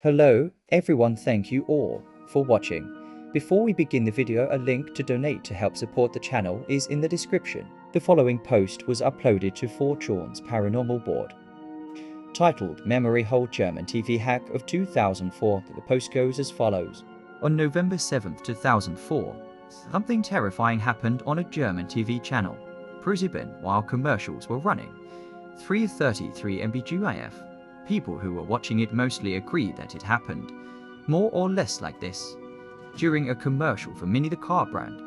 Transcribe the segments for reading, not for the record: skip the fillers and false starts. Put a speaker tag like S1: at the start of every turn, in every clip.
S1: Hello, everyone, thank you all for watching. Before we begin the video, a link to donate to help support the channel is in the description. The following post was uploaded to 4chan's paranormal board. Titled Memory Hole German TV Hack of 2004, the post goes as follows. On November 7th, 2004, something terrifying happened on a German TV channel, ProSieben, while commercials were running. 3:33 MBGIF. People who were watching it mostly agreed that it happened, more or less like this. During a commercial for Mini the car brand,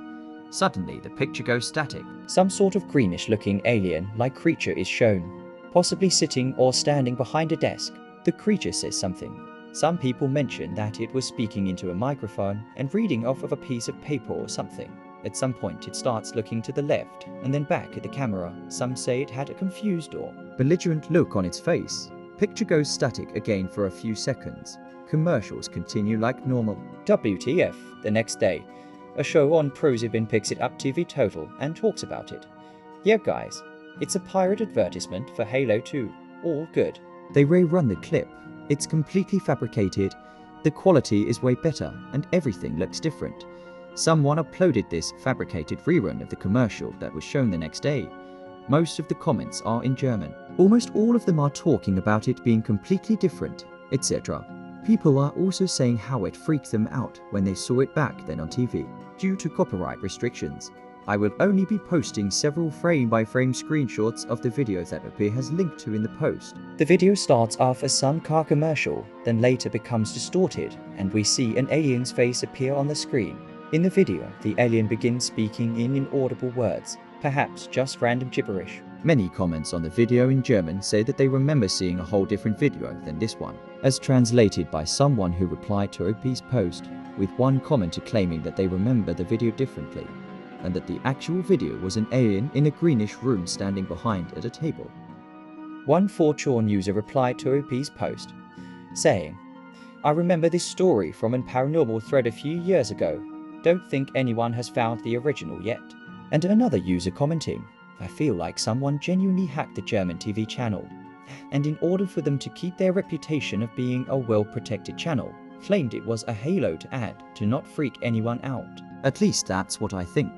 S1: suddenly the picture goes static. Some sort of greenish-looking alien-like creature is shown, possibly sitting or standing behind a desk. The creature says something. Some people mention that it was speaking into a microphone and reading off of a piece of paper or something. At some point it starts looking to the left and then back at the camera. Some say it had a confused or belligerent look on its face. Picture goes static again for a few seconds. Commercials continue like normal. WTF, the next day, a show on ProSieben picks it up TV Total and talks about it. Yeah guys, it's a pirate advertisement for Halo 2. All good. They rerun the clip. It's completely fabricated. The quality is way better and everything looks different. Someone uploaded this fabricated rerun of the commercial that was shown the next day. Most of the comments are in German. Almost all of them are talking about it being completely different, etc. People are also saying how it freaked them out when they saw it back then on TV. Due to copyright restrictions, I will only be posting several frame-by-frame screenshots of the video that appear as linked to in the post. The video starts off as some car commercial, then later becomes distorted, and we see an alien's face appear on the screen. In the video, the alien begins speaking in inaudible words, perhaps just random gibberish. Many comments on the video in German say that they remember seeing a whole different video than this one, as translated by someone who replied to OP's post, with one commenter claiming that they remember the video differently, and that the actual video was an alien in a greenish room standing behind at a table. One 4chan user replied to OP's post, saying, "I remember this story from a paranormal thread a few years ago. Don't think anyone has found the original yet." And another user commenting, "I feel like someone genuinely hacked the German TV channel, and in order for them to keep their reputation of being a well-protected channel, claimed it was a halo to add to not freak anyone out. At least that's what I think."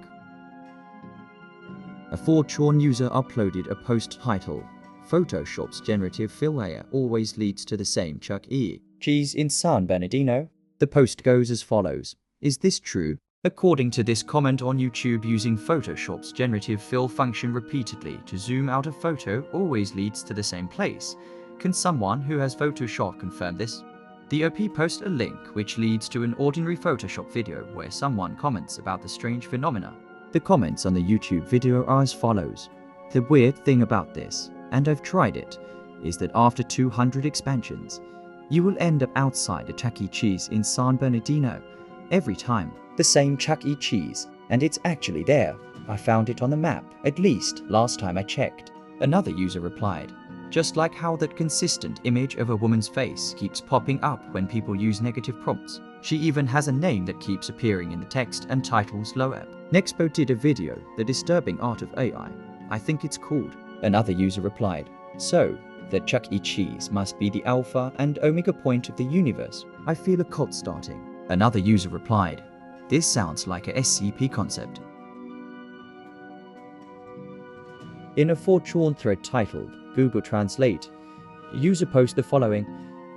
S1: A 4chan user uploaded a post titled, "Photoshop's generative fill layer always leads to the same Chuck E. Cheese in San Bernardino." The post goes as follows. Is this true? According to this comment on YouTube, using Photoshop's generative fill function repeatedly to zoom out a photo always leads to the same place. Can someone who has Photoshop confirm this? The OP posts a link which leads to an ordinary Photoshop video where someone comments about the strange phenomena. The comments on the YouTube video are as follows. The weird thing about this, and I've tried it, is that after 200 expansions, you will end up outside a Chuck E. Cheese in San Bernardino every time. The same Chuck E. Cheese, and it's actually there. I found it on the map, at least last time I checked. Another user replied, "Just like how that consistent image of a woman's face keeps popping up when people use negative prompts. She even has a name that keeps appearing in the text and titles Loeb." Nexpo did a video, The Disturbing Art of AI. I think it's called. Another user replied, "So, that Chuck E. Cheese must be the alpha and omega point of the universe. I feel a cult starting." Another user replied, "This sounds like a SCP concept." In a 4chan thread titled Google Translate, a user posts the following.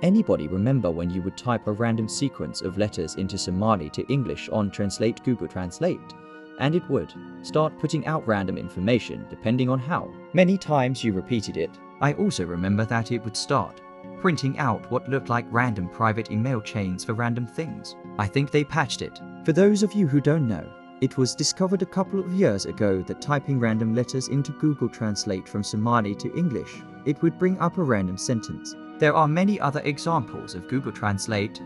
S1: Anybody remember when you would type a random sequence of letters into Somali to English on Translate Google Translate? And it would start putting out random information depending on how many times you repeated it. I also remember that it would start printing out what looked like random private email chains for random things. I think they patched it. For those of you who don't know, it was discovered a couple of years ago that typing random letters into Google Translate from Somali to English, it would bring up a random sentence. There are many other examples of Google Translate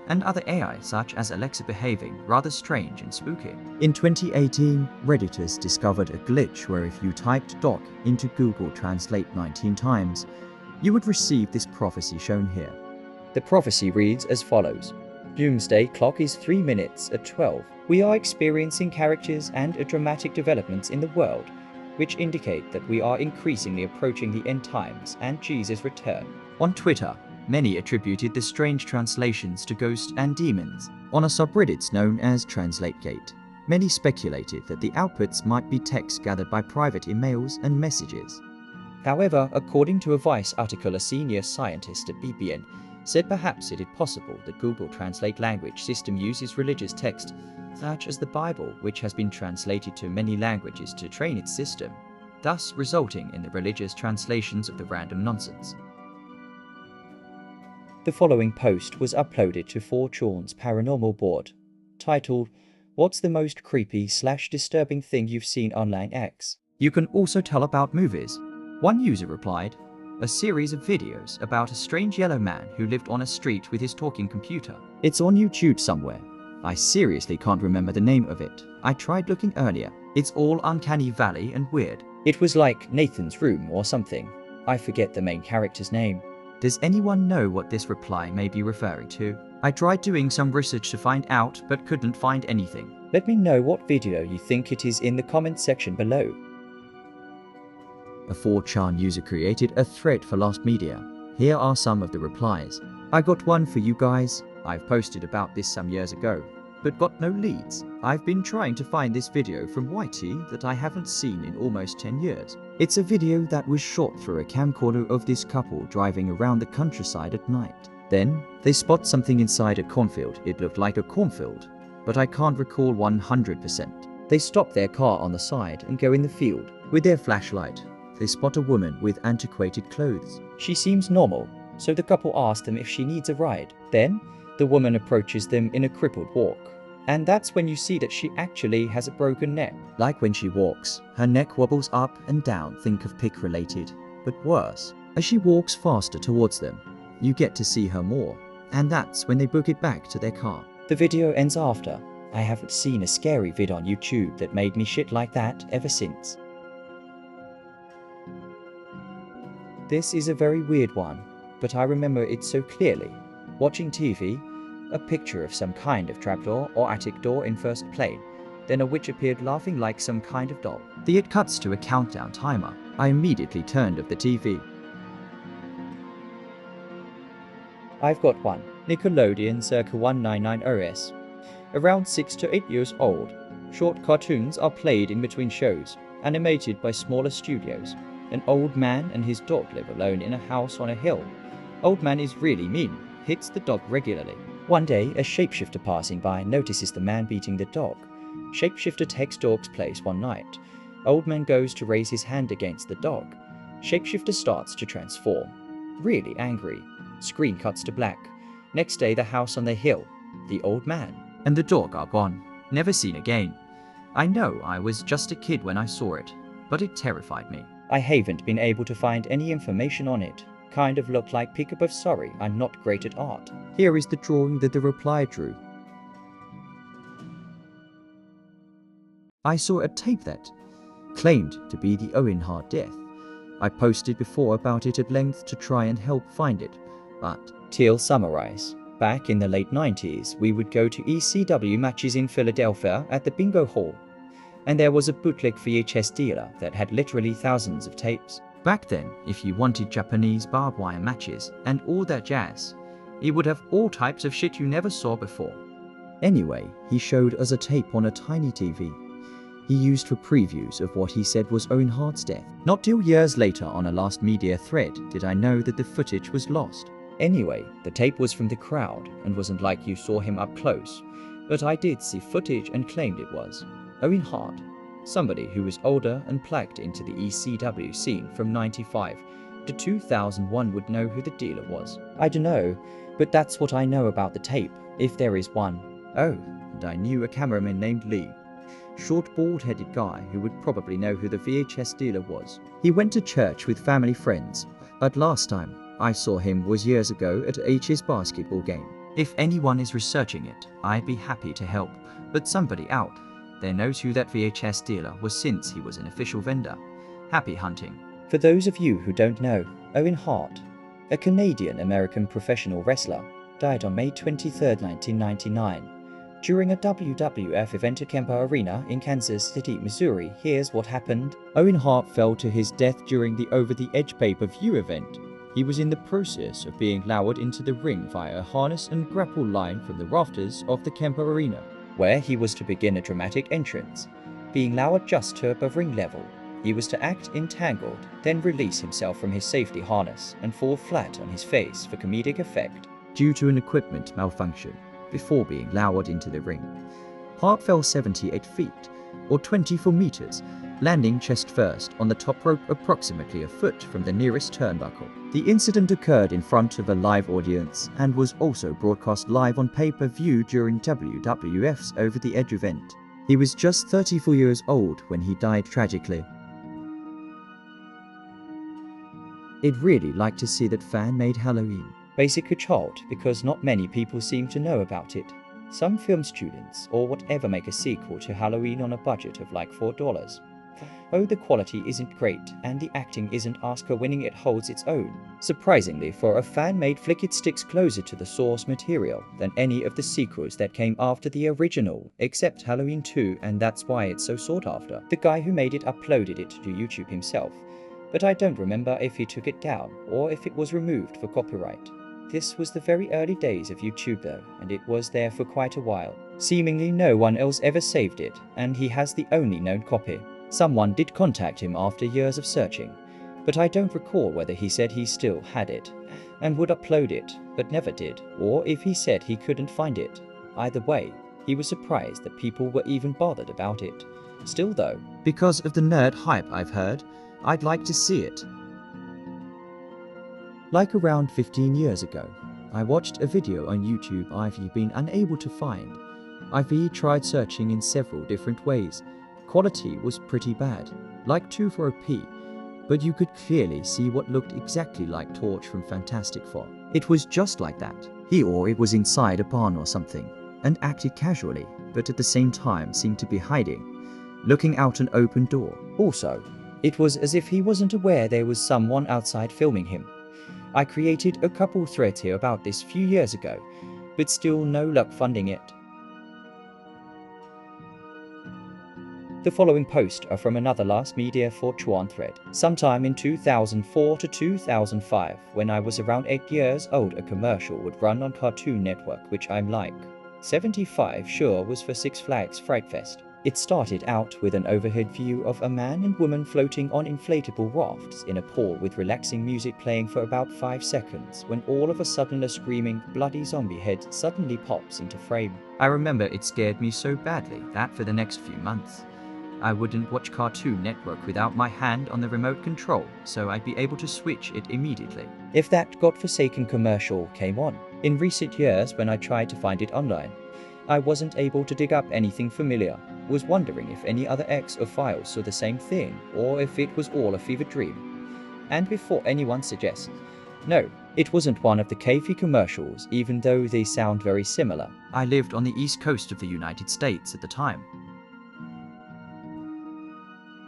S1: and other AI such as Alexa behaving rather strange and spooky. In 2018, Redditors discovered a glitch where if you typed doc into Google Translate 19 times, you would receive this prophecy shown here. The prophecy reads as follows. Doomsday clock is 3 minutes at 12. We are experiencing characters and dramatic developments in the world, which indicate that we are increasingly approaching the end times and Jesus' return. On Twitter, Many attributed the strange translations to ghosts and demons. On a subreddit known as TranslateGate, many speculated that the outputs might be text gathered by private emails and messages. However, according to a Vice article, a senior scientist at BBN said perhaps it is possible that Google Translate language system uses religious text, such as the Bible, which has been translated to many languages to train its system, thus resulting in the religious translations of the random nonsense. The following post was uploaded to 4chan's paranormal board, titled, "What's the most creepy/disturbing thing you've seen online X? You can also tell about movies." One user replied, "A series of videos about a strange yellow man who lived on a street with his talking computer. It's on YouTube somewhere. I seriously can't remember the name of it. I tried looking earlier. It's all uncanny valley and weird. It was like Nathan's Room or something. I forget the main character's name." Does anyone know what this reply may be referring to? I tried doing some research to find out, but couldn't find anything. Let me know what video you think it is in the comment section below. A 4chan user created a thread for Lost Media. Here are some of the replies. "I got one for you guys. I've posted about this some years ago, but got no leads. I've been trying to find this video from YT that I haven't seen in almost 10 years. It's a video that was shot through a camcorder of this couple driving around the countryside at night. Then, they spot something inside a cornfield. It looked like a cornfield, but I can't recall 100%. They stop their car on the side and go in the field. With their flashlight, they spot a woman with antiquated clothes. She seems normal, so the couple ask them if she needs a ride. Then, the woman approaches them in a crippled walk. And that's when you see that she actually has a broken neck. Like when she walks, her neck wobbles up and down, think of pig related, but worse. As she walks faster towards them, you get to see her more, and that's when they book it back to their car. The video ends after. I haven't seen a scary vid on YouTube that made me shit like that ever since. This is a very weird one, but I remember it so clearly. Watching TV, a picture of some kind of trapdoor or attic door in first plane, then a witch appeared laughing like some kind of doll. It cuts to a countdown timer. I immediately turned off the TV. I've got one. Nickelodeon circa 1990s. Around 6 to 8 years old. Short cartoons are played in between shows, animated by smaller studios. An old man and his dog live alone in a house on a hill. Old man is really mean, hits the dog regularly. One day, a shapeshifter passing by notices the man beating the dog. Shapeshifter takes dog's place one night. Old man goes to raise his hand against the dog. Shapeshifter starts to transform. Really angry. Screen cuts to black. Next day, the house on the hill. The old man and the dog are gone. Never seen again. I know I was just a kid when I saw it, but it terrified me. I haven't been able to find any information on it. Kind of looked like Peek Above Sorry, I'm not great at art. Here is the drawing that the reply drew. I saw a tape that claimed to be the Owen Hart death. I posted before about it at length to try and help find it, but till summarize. Back in the late 90s, we would go to ECW matches in Philadelphia at the Bingo Hall. And there was a bootleg VHS dealer that had literally thousands of tapes. Back then, if you wanted Japanese barbed wire matches and all that jazz, it would have all types of shit you never saw before. Anyway, he showed us a tape on a tiny TV. He used for previews of what he said was Owen Hart's death. Not till years later on a Lost Media thread did I know that the footage was lost. Anyway, the tape was from the crowd and wasn't like you saw him up close, but I did see footage and claimed it was Owen Hart. Somebody who was older and plugged into the ECW scene from 95 to 2001 would know who the dealer was. I don't know, but that's what I know about the tape, if there is one. Oh, and I knew a cameraman named Lee. Short, bald-headed guy who would probably know who the VHS dealer was. He went to church with family friends, but last time I saw him was years ago at H's basketball game. If anyone is researching it, I'd be happy to help, but somebody out there knows who that VHS dealer was since he was an official vendor. Happy hunting. For those of you who don't know, Owen Hart, a Canadian-American professional wrestler, died on May 23, 1999. During a WWF event at Kemper Arena in Kansas City, Missouri. Here's what happened. Owen Hart fell to his death during the Over the Edge pay-per-view event. he was in the process of being lowered into the ring via a harness and grapple line from the rafters of the Kemper Arena, where he was to begin a dramatic entrance. Being lowered just to above ring level, he was to act entangled, then release himself from his safety harness and fall flat on his face for comedic effect due to an equipment malfunction before being lowered into the ring. Hart fell 78 feet, or 24 meters, landing chest first on the top rope approximately a foot from the nearest turnbuckle. The incident occurred in front of a live audience and was also broadcast live on pay-per-view during WWF's Over the Edge event. He was just 34 years old when he died tragically. I'd really like to see that fan-made Halloween basically a child, because not many people seem to know about it. Some film students or whatever make a sequel to Halloween on a budget of like $4. Oh, the quality isn't great and the acting isn't Oscar-winning. It holds its own. Surprisingly, for a fan-made flick, it sticks closer to the source material than any of the sequels that came after the original, except Halloween 2, and that's why it's so sought after. The guy who made it uploaded it to YouTube himself, but I don't remember if he took it down or if it was removed for copyright. This was the very early days of YouTube though, and it was there for quite a while. Seemingly no one else ever saved it, and he has the only known copy. Someone did contact him after years of searching, but I don't recall whether he said he still had it and would upload it, but never did, or if he said he couldn't find it. Either way, he was surprised that people were even bothered about it. Still though, because of the nerd hype I've heard, I'd like to see it. Like around 15 years ago, I watched a video on YouTube I've been unable to find. I've tried searching in several different ways. Quality was pretty bad, like 240p, but you could clearly see what looked exactly like Torch from Fantastic Four. It was just like that. He or it was inside a barn or something, and acted casually, but at the same time seemed to be hiding, looking out an open door. Also, it was as if he wasn't aware there was someone outside filming him. I created a couple threads here about this few years ago, but still no luck funding it. The following posts are from another Last Media 4chan thread. Sometime in 2004 to 2005, when I was around 8 years old, a commercial would run on Cartoon Network, which I'm like 75 sure was for Six Flags Fright Fest. It started out with an overhead view of a man and woman floating on inflatable rafts in a pool with relaxing music playing for about 5 seconds, when all of a sudden a screaming, bloody zombie head suddenly pops into frame. I remember it scared me so badly that for the next few months, I wouldn't watch Cartoon Network without my hand on the remote control, so I'd be able to switch it immediately if that godforsaken commercial came on. In recent years, when I tried to find it online, I wasn't able to dig up anything familiar. Was wondering if any other ex of files saw the same thing, or if it was all a fever dream. And before anyone suggests, no, it wasn't one of the Kayfy commercials, even though they sound very similar. I lived on the east coast of the United States at the time.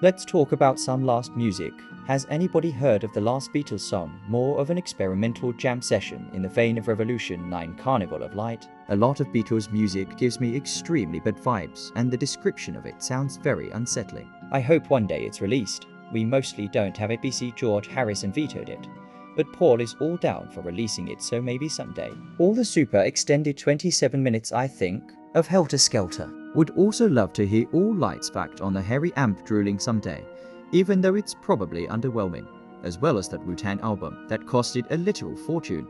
S1: Let's talk about some Last music. Has anybody heard of the last Beatles song, more of an experimental jam session in the vein of Revolution 9 Carnival of Light? A lot of Beatles music gives me extremely bad vibes, and the description of it sounds very unsettling. I hope one day it's released. We mostly don't have it because George Harrison vetoed it, but Paul is all down for releasing it, so maybe someday. All the super extended 27 minutes, I think, of Helter Skelter. Would also love to hear all lights back on the hairy amp drooling someday, even though it's probably underwhelming, as well as that Wu-Tang album that costed a literal fortune.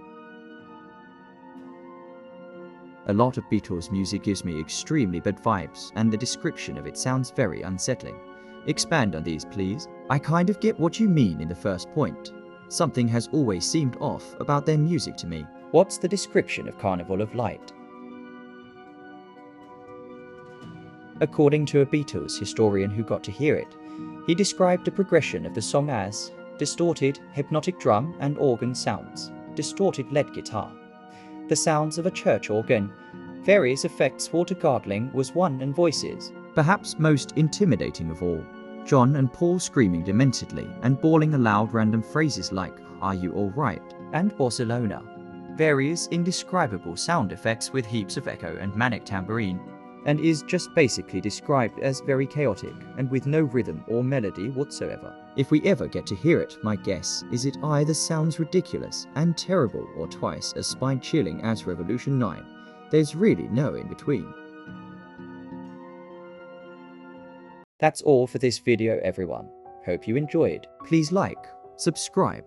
S1: A lot of Beatles music gives me extremely bad vibes, and the description of it sounds very unsettling. Expand on these, please. I kind of get what you mean in the first point. Something has always seemed off about their music to me. What's the description of Carnival of Light? According to a Beatles historian who got to hear it, he described the progression of the song as distorted, hypnotic drum and organ sounds, distorted lead guitar, the sounds of a church organ, various effects, water gargling was one, and voices. Perhaps most intimidating of all, John and Paul screaming dementedly and bawling aloud random phrases like, "Are you all right?" and Barcelona. Various indescribable sound effects with heaps of echo and manic tambourine, and is just basically described as very chaotic and with no rhythm or melody whatsoever. If we ever get to hear it, my guess is it either sounds ridiculous and terrible or twice as spine-chilling as Revolution 9. There's really no in between. That's all for this video, everyone. Hope you enjoyed. Please like, subscribe,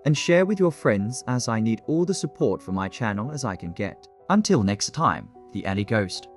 S1: and share with your friends, as I need all the support for my channel as I can get. Until next time, the Alley Ghost.